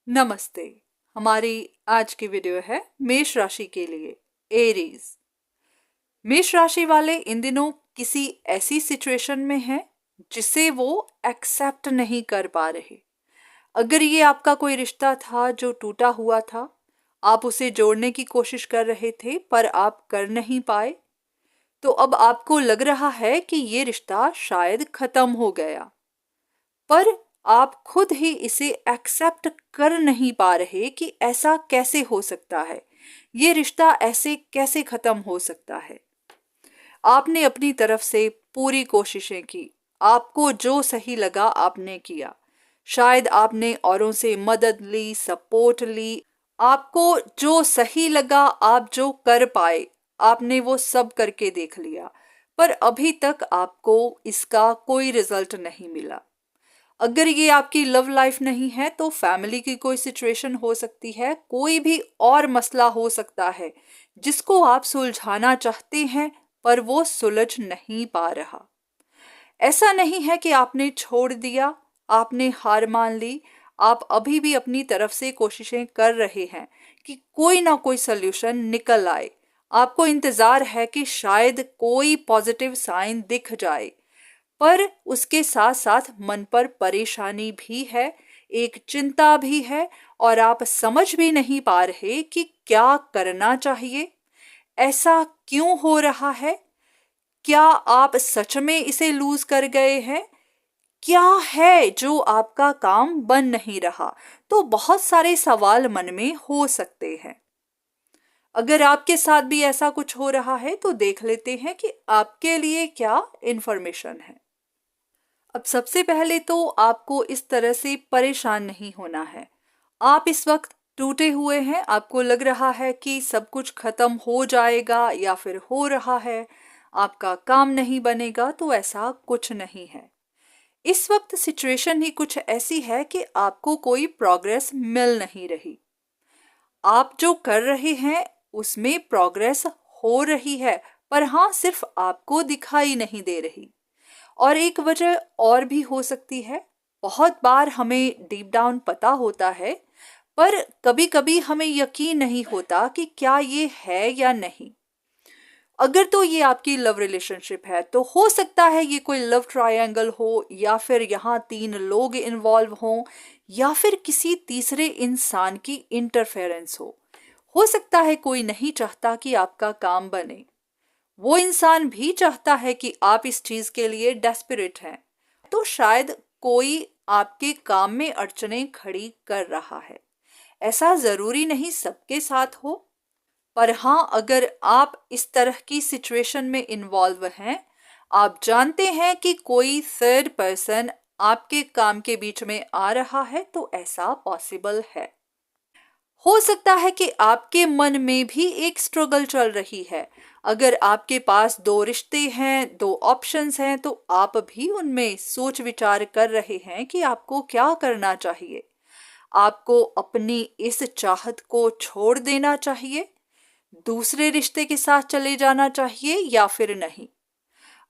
नमस्ते। हमारी आज की वीडियो है मेष राशि के लिए, एरीज। मेष राशि वाले इन दिनों किसी ऐसी सिचुएशन में हैं जिसे वो एक्सेप्ट नहीं कर पा रहे। अगर ये आपका कोई रिश्ता था जो टूटा हुआ था, आप उसे जोड़ने की कोशिश कर रहे थे पर आप कर नहीं पाए, तो अब आपको लग रहा है कि ये रिश्ता शायद खत्म हो गया, पर आप खुद ही इसे एक्सेप्ट कर नहीं पा रहे कि ऐसा कैसे हो सकता है, ये रिश्ता ऐसे कैसे खत्म हो सकता है। आपने अपनी तरफ से पूरी कोशिशें की, आपको जो सही लगा आपने किया। शायद आपने औरों से मदद ली, सपोर्ट ली, आपको जो सही लगा, आप जो कर पाए, आपने वो सब करके देख लिया, पर अभी तक आपको इसका कोई रिजल्ट नहीं मिला। अगर ये आपकी लव लाइफ नहीं है तो फैमिली की कोई सिचुएशन हो सकती है, कोई भी और मसला हो सकता है जिसको आप सुलझाना चाहते हैं पर वो सुलझ नहीं पा रहा। ऐसा नहीं है कि आपने छोड़ दिया, आपने हार मान ली। आप अभी भी अपनी तरफ से कोशिशें कर रहे हैं कि कोई ना कोई सल्यूशन निकल आए। आपको इंतजार है कि शायद कोई पॉजिटिव साइन दिख जाए, पर उसके साथ साथ मन पर परेशानी भी है, एक चिंता भी है, और आप समझ भी नहीं पा रहे कि क्या करना चाहिए। ऐसा क्यों हो रहा है? क्या आप सच में इसे लूज कर गए हैं? क्या है जो आपका काम बन नहीं रहा? तो बहुत सारे सवाल मन में हो सकते हैं। अगर आपके साथ भी ऐसा कुछ हो रहा है तो देख लेते हैं कि आपके लिए क्या इंफॉर्मेशन है। अब सबसे पहले तो आपको इस तरह से परेशान नहीं होना है। आप इस वक्त टूटे हुए हैं, आपको लग रहा है कि सब कुछ खत्म हो जाएगा या फिर हो रहा है, आपका काम नहीं बनेगा, तो ऐसा कुछ नहीं है। इस वक्त सिचुएशन ही कुछ ऐसी है कि आपको कोई प्रोग्रेस मिल नहीं रही। आप जो कर रहे हैं उसमें प्रोग्रेस हो रही है, पर हाँ, सिर्फ आपको दिखाई नहीं दे रही। और एक वजह और भी हो सकती है। बहुत बार हमें डीप डाउन पता होता है, पर कभी कभी हमें यकीन नहीं होता कि क्या ये है या नहीं। अगर तो ये आपकी लव रिलेशनशिप है तो हो सकता है ये कोई लव ट्रायंगल हो, या फिर यहाँ 3 लोग इन्वॉल्व हों, या फिर किसी तीसरे इंसान की इंटरफेरेंस हो सकता है कोई नहीं चाहता कि आपका काम बने, वो इंसान भी चाहता है कि आप इस चीज के लिए डेस्परेट हैं। तो शायद कोई आपके काम में अड़चनें खड़ी कर रहा है। ऐसा जरूरी नहीं सबके साथ हो, पर हाँ, अगर आप इस तरह की सिचुएशन में इन्वॉल्व हैं, आप जानते हैं कि कोई थर्ड पर्सन आपके काम के बीच में आ रहा है, तो ऐसा पॉसिबल है। हो सकता है कि आपके मन में भी एक स्ट्रगल चल रही है। अगर आपके पास 2 रिश्ते हैं, 2 ऑप्शंस हैं, तो आप भी उनमें सोच विचार कर रहे हैं कि आपको क्या करना चाहिए। आपको अपनी इस चाहत को छोड़ देना चाहिए, दूसरे रिश्ते के साथ चले जाना चाहिए, या फिर नहीं।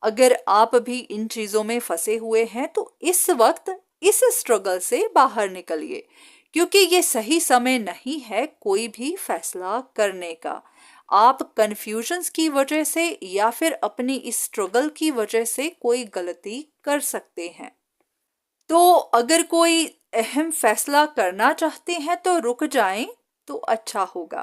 अगर आप भी इन चीजों में फंसे हुए हैं तो इस वक्त इस स्ट्रगल से बाहर निकलिए, क्योंकि ये सही समय नहीं है कोई भी फैसला करने का। आप कंफ्यूजन्स की वजह से या फिर अपनी इस स्ट्रगल की वजह से कोई गलती कर सकते हैं। तो अगर कोई अहम फैसला करना चाहते हैं तो रुक जाएं तो अच्छा होगा,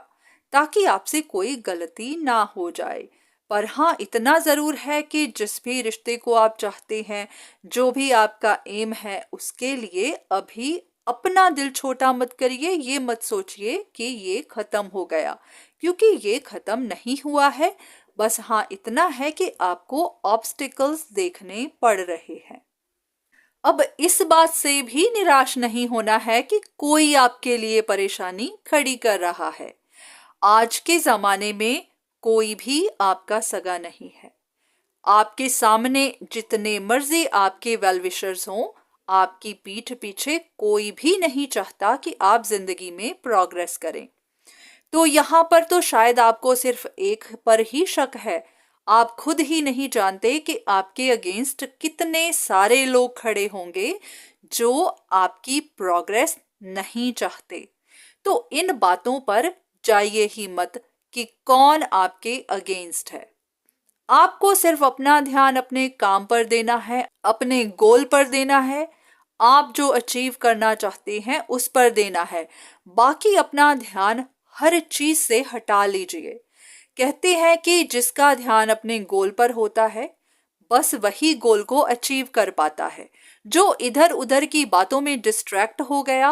ताकि आपसे कोई गलती ना हो जाए। पर हाँ, इतना ज़रूर है कि जिस भी रिश्ते को आप चाहते हैं, जो भी आपका एम है, उसके लिए अभी अपना दिल छोटा मत करिए। ये मत सोचिए कि ये ख़त्म हो गया, क्योंकि ये ख़त्म नहीं हुआ है। बस हाँ, इतना है कि आपको ऑब्स्टिकल्स देखने पड़ रहे हैं। अब इस बात से भी निराश नहीं होना है कि कोई आपके लिए परेशानी खड़ी कर रहा है। आज के जमाने में कोई भी आपका सगा नहीं है। आपके सामने जितने मर्जी आपके वेल विशर्स हों, आपकी पीठ पीछे कोई भी नहीं चाहता कि आप जिंदगी में प्रोग्रेस करें। तो यहाँ पर तो शायद आपको सिर्फ एक पर ही शक है। आप खुद ही नहीं जानते कि आपके अगेंस्ट कितने सारे लोग खड़े होंगे जो आपकी प्रोग्रेस नहीं चाहते। तो इन बातों पर जाइए ही मत कि कौन आपके अगेंस्ट है। आपको सिर्फ अपना ध्यान अपने काम पर देना है, अपने गोल पर देना है, आप जो अचीव करना चाहते हैं उस पर देना है। बाकी अपना ध्यान हर चीज से हटा लीजिए। कहते हैं कि जिसका ध्यान अपने गोल पर होता है बस वही गोल को अचीव कर पाता है। जो इधर उधर की बातों में डिस्ट्रैक्ट हो गया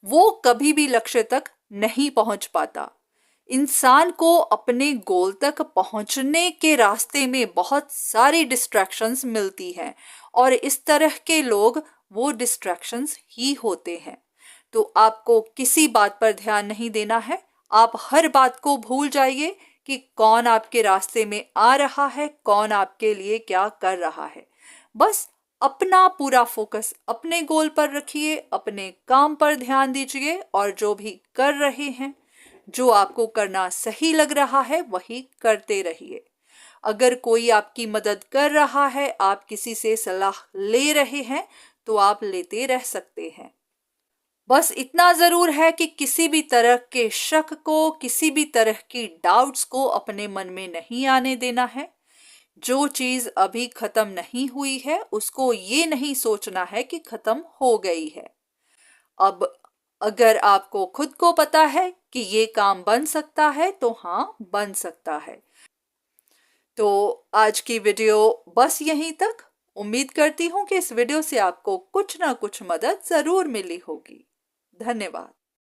वो कभी भी लक्ष्य तक नहीं पहुंच पाता। इंसान को अपने गोल तक पहुंचने के रास्ते में बहुत सारी डिस्ट्रैक्शंस मिलती हैं और इस तरह के लोग वो डिस्ट्रैक्शंस ही होते हैं। तो आपको किसी बात पर ध्यान नहीं देना है। आप हर बात को भूल जाइए कि कौन आपके रास्ते में आ रहा है, कौन आपके लिए क्या कर रहा है। बस अपना पूरा फोकस अपने गोल पर रखिए, अपने काम पर ध्यान दीजिए और जो भी कर रहे हैं, जो आपको करना सही लग रहा है वही करते रहिए। अगर कोई आपकी मदद कर रहा है, आप किसी से सलाह ले रहे हैं तो आप लेते रह सकते हैं। बस इतना जरूर है कि किसी भी तरह के शक को, किसी भी तरह की डाउट्स को अपने मन में नहीं आने देना है। जो चीज अभी खत्म नहीं हुई है उसको ये नहीं सोचना है कि खत्म हो गई है। अब अगर आपको खुद को पता है कि ये काम बन सकता है तो हाँ, बन सकता है। तो आज की वीडियो बस यहीं तक। उम्मीद करती हूँ कि इस वीडियो से आपको कुछ ना कुछ मदद जरूर मिली होगी। धन्यवाद।